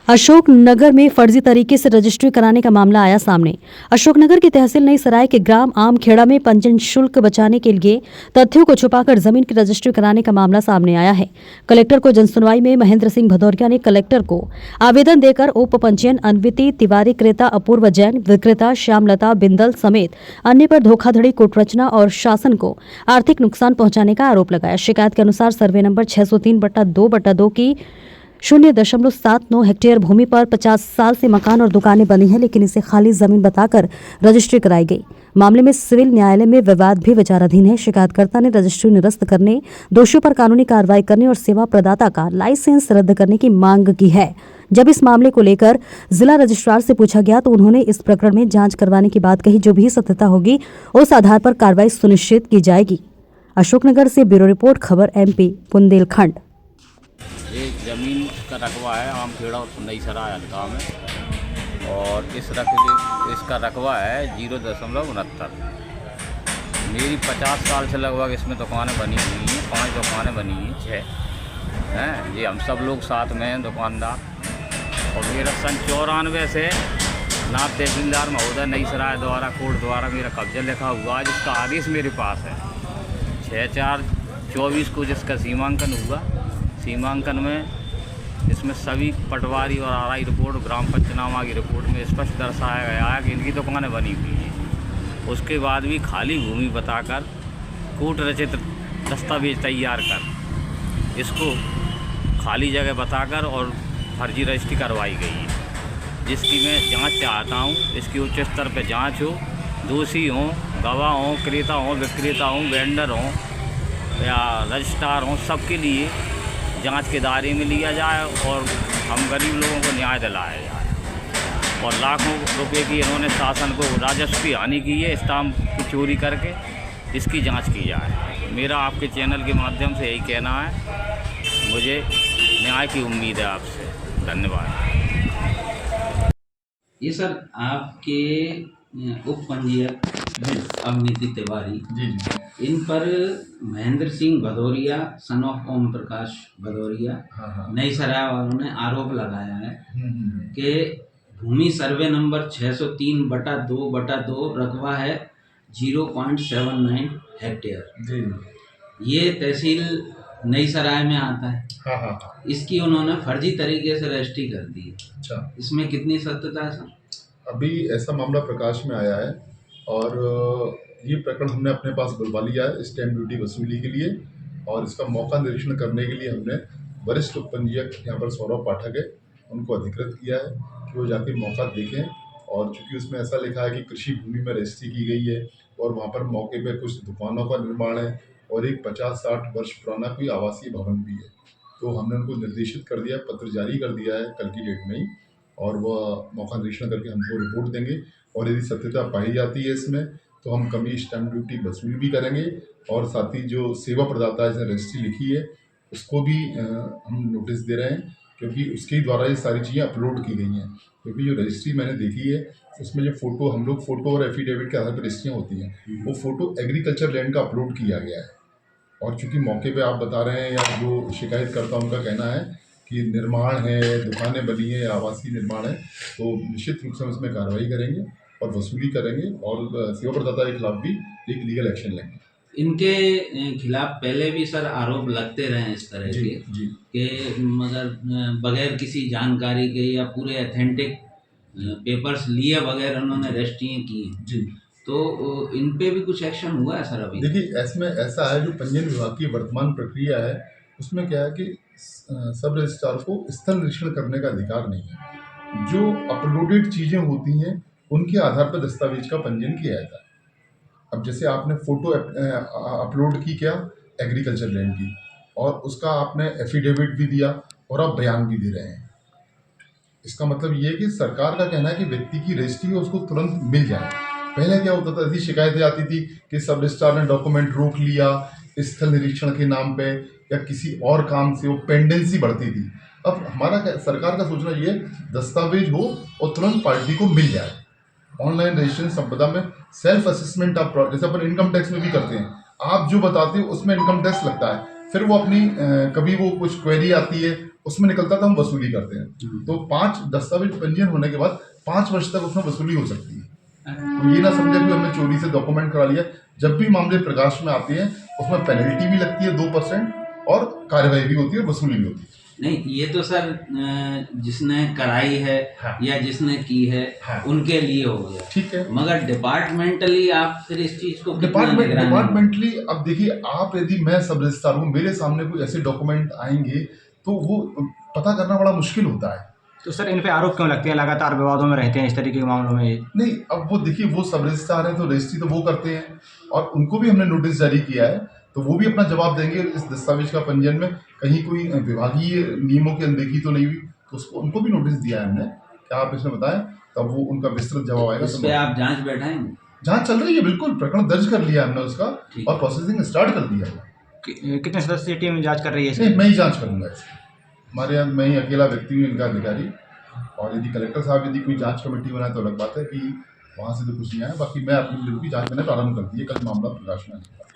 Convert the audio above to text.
अशोकनगर में फर्जी तरीके से रजिस्ट्री कराने का मामला आया सामने। अशोकनगर की तहसील नई सराय के ग्राम आमखेड़ा में पंजीयन शुल्क बचाने के लिए तथ्यों को छुपाकर जमीन की रजिस्ट्री कराने का मामला सामने आया है। कलेक्टर को जनसुनवाई में महेंद्र सिंह भदौरिया ने कलेक्टर को आवेदन देकर उप पंजीयन अनविति तिवारी, क्रेता अपूर्व जैन, विक्रेता श्यामलता बिंदल समेत अन्य पर धोखाधड़ी, कूटरचना और शासन को आर्थिक नुकसान पहुंचाने का आरोप लगाया। शिकायत के अनुसार सर्वे नंबर 603/2/2 की 0.79 हेक्टेयर भूमि पर 50 साल से मकान और दुकानें बनी हैं, लेकिन इसे खाली जमीन बताकर रजिस्ट्री कराई गई। मामले में सिविल न्यायालय में विवाद भी विचाराधीन है। शिकायतकर्ता ने रजिस्ट्री निरस्त करने, दोषियों पर कानूनी कार्रवाई करने और सेवा प्रदाता का लाइसेंस रद्द करने की मांग की है। जब इस मामले को लेकर जिला रजिस्ट्रार से पूछा गया तो उन्होंने इस प्रकरण में जांच करवाने की बात कही। जो भी सत्यता होगी उस आधार पर कार्रवाई सुनिश्चित की जाएगी। अशोकनगर से ब्यूरो रिपोर्ट, खबर MP बुंदेलखंड। ये ज़मीन का रकबा है आमखेड़ा और नई सराय हल्का में, और इसका रकबा है 0.69। मेरी 50 साल से लगभग इसमें दुकानें बनी हुई हैं, 5 दुकानें बनी हैं, 6 हैं। ये हम सब लोग साथ में हैं दुकानदार। और मेरा सन 94 से नायब तहसीलदार महोदय नई सराय द्वारा कोर्ट द्वारा मेरा कब्जा लिखा हुआ है, जिसका आदेश मेरे पास है। 6/4/24 को जिसका सीमांकन हुआ, सीमांकन में इसमें सभी पटवारी और आरआई रिपोर्ट, ग्राम पंचनामा की रिपोर्ट में स्पष्ट दर्शाया गया है कि इनकी दुकानें बनी हुई हैं। उसके बाद भी खाली भूमि बताकर कूट रचित दस्तावेज तैयार कर इसको खाली जगह बताकर और फर्जी रजिस्ट्री करवाई गई है, जिसकी मैं जांच चाहता हूं। इसकी उच्च स्तर पर जांच हो, दोषी हों, गवाह हों, क्रेता हों, विक्रेता हों, वेंडर हों या रजिस्ट्रार हों, सबके लिए जांच के दायरे में लिया जाए और हम गरीब लोगों को न्याय दिलाया जाए। और लाखों रुपए की इन्होंने शासन को राजस्व की हानि की है, स्टाम्प की चोरी करके, इसकी जांच की जाए। मेरा आपके चैनल के माध्यम से यही कहना है। मुझे न्याय की उम्मीद है आपसे। धन्यवाद। ये सर आपके उप पंजीयक अवनीति तिवारी जी, इन पर महेंद्र सिंह भदौरिया, सन ऑफ ओम प्रकाश भदौरिया, नई सराय वालों ने आरोप लगाया है कि भूमि सर्वे नंबर 603/2/2 रकबा है 0.79 हेक्टेयर। ये तहसील नई सराय में आता है। इसकी उन्होंने फर्जी तरीके से रजिस्ट्री कर दी। अच्छा, इसमें कितनी सत्यता है सर? अभी ऐसा मामला प्रकाश में आया है और ये प्रकरण हमने अपने पास बुलवा लिया है स्टैम्प ड्यूटी वसूली के लिए, और इसका मौका निरीक्षण करने के लिए हमने वरिष्ठ उपपंजीयक यहाँ पर सौरभ पाठक है, उनको अधिकृत किया है कि वो जाके मौका देखें। और चूँकि उसमें ऐसा लिखा है कि कृषि भूमि में रजिस्ट्री की गई है और वहाँ पर मौके पर कुछ दुकानों का निर्माण है और एक 50-60 वर्ष पुराना कोई आवासीय भवन भी है, तो हमने उनको निर्देशित कर दिया, पत्र जारी कर दिया है कल की डेट में ही, और वह मौका निरीक्षण करके हमको रिपोर्ट देंगे। और यदि सत्यता पाई जाती है इसमें तो हम कमी स्टैम्प ड्यूटी वसूल भी करेंगे, और साथ ही जो सेवा प्रदाता है जिसने रजिस्ट्री लिखी है उसको भी हम नोटिस दे रहे हैं, क्योंकि उसके द्वारा ये सारी चीज़ें अपलोड की गई हैं। क्योंकि जो रजिस्ट्री मैंने देखी है उसमें जो फ़ोटो, हम लोग फ़ोटो और एफिडेविट के आधार पर रजिस्ट्रियाँ होती हैं, वो फ़ोटो एग्रीकल्चर लैंड का अपलोड किया गया है। और चूँकि मौके पे आप बता रहे हैं या जो शिकायत करता उनका कहना है कि निर्माण है, दुकानें बनी है, आवासीय निर्माण है, तो निश्चित रूप से हम इसमें कार्रवाई करेंगे और वसूली करेंगे और सेवा प्रदाता के खिलाफ भी एक लीगल एक्शन लेंगे। इनके खिलाफ पहले भी सर आरोप लगते रहे इस तरह जी, के जी। कि मगर बगैर किसी जानकारी के या पूरे ऑथेंटिक पेपर्स लिए बगैर उन्होंने रजिस्ट्रियाँ की हैं। जी, तो इन पे भी कुछ एक्शन हुआ है सर अभी? देखिए इसमें ऐसा है, जो पंजीयन विभाग की वर्तमान प्रक्रिया है उसमें क्या है कि सब रजिस्ट्रार को स्थल निरीक्षण करने का अधिकार नहीं है। जो अपलोडेड चीज़ें होती हैं उनके आधार पर दस्तावेज का पंजीयन किया जाता है। अब जैसे आपने फ़ोटो अपलोड की क्या एग्रीकल्चर लैंड की, और उसका आपने एफिडेविट भी दिया और आप बयान भी दे रहे हैं। इसका मतलब ये है कि सरकार का कहना है कि व्यक्ति की रजिस्ट्री है उसको तुरंत मिल जाए। पहले क्या होता था, ऐसी शिकायतें आती थी कि सब रजिस्ट्रार ने डॉक्यूमेंट रोक लिया स्थल निरीक्षण के नाम पे या किसी और काम से, वो पेंडेंसी बढ़ती थी। अब हमारा सरकार का सोचना ये दस्तावेज हो और तुरंत पार्टी को मिल जाए। ऑनलाइन रजिस्ट्रेशन संपदा में सेल्फ असेसमेंट आप, जैसे अपन इनकम टैक्स में भी करते हैं, आप जो बताते हो उसमें इनकम टैक्स लगता है, फिर वो अपनी कभी वो कुछ क्वेरी आती है उसमें निकलता था हम वसूली करते हैं। तो 5 दस्तावेज पंजीयन होने के बाद 5 वर्ष तक उसमें वसूली हो सकती है। तो ये ना समझे कि हमने चोरी से डॉक्यूमेंट करा लिया। जब भी मामले प्रकाश में आते हैं उसमें पेनल्टी भी लगती है 2% और कार्रवाई भी होती है, वसूली भी होती है। नहीं, ये तो सर जिसने कराई है हाँ। या जिसने की है हाँ। उनके लिए हो गया, ठीक है। मगर डिपार्टमेंटली आप फिर इस चीज को कितना निगरानी- डिपार्टमेंटली अब देखिए, आप यदि मैं सब रजिस्ट्रार हूँ, मेरे सामने कोई ऐसे डॉक्यूमेंट आएंगे तो वो पता करना बड़ा मुश्किल होता है। तो सर इन पे आरोप क्यों लगते हैं, लगातार विवादों में रहते हैं इस तरीके के मामलों में? नहीं, अब वो देखिए, वो सब रजिस्ट्रार हैं तो रजिस्ट्री तो वो करते हैं और उनको भी हमने नोटिस जारी किया है, तो वो भी अपना जवाब देंगे। इस दस्तावेज का पंजीयन में कहीं कोई विभागीय नियमों की अनदेखी तो नहीं हुई, तो उसको उनको भी नोटिस दिया है हमने कि आप इसमें बताएं, तब वो उनका विस्तृत जवाब आएगा। इस पे आप जांच बैठाएंगे? जांच चल रही है, बिल्कुल, प्रकरण दर्ज कर लिया हमने उसका ठीक। और प्रोसेसिंग स्टार्ट कर दिया है। कितने सदस्यीय टीम जांच कर रही है नहीं, इसकी? मैं ही जांच करूंगा इसे। हमारे यहाँ मैं ही अकेला व्यक्ति हूँ इनका अधिकारी, और यदि कलेक्टर साहब यदि कोई जांच कमेटी बनाए तो अलग बात है कि वहाँ से तो कुछ नहीं आया। बाकी मैं अपनी जांच मैंने प्रारंभ कर दी है, कल मामला प्रकाश में आएगा।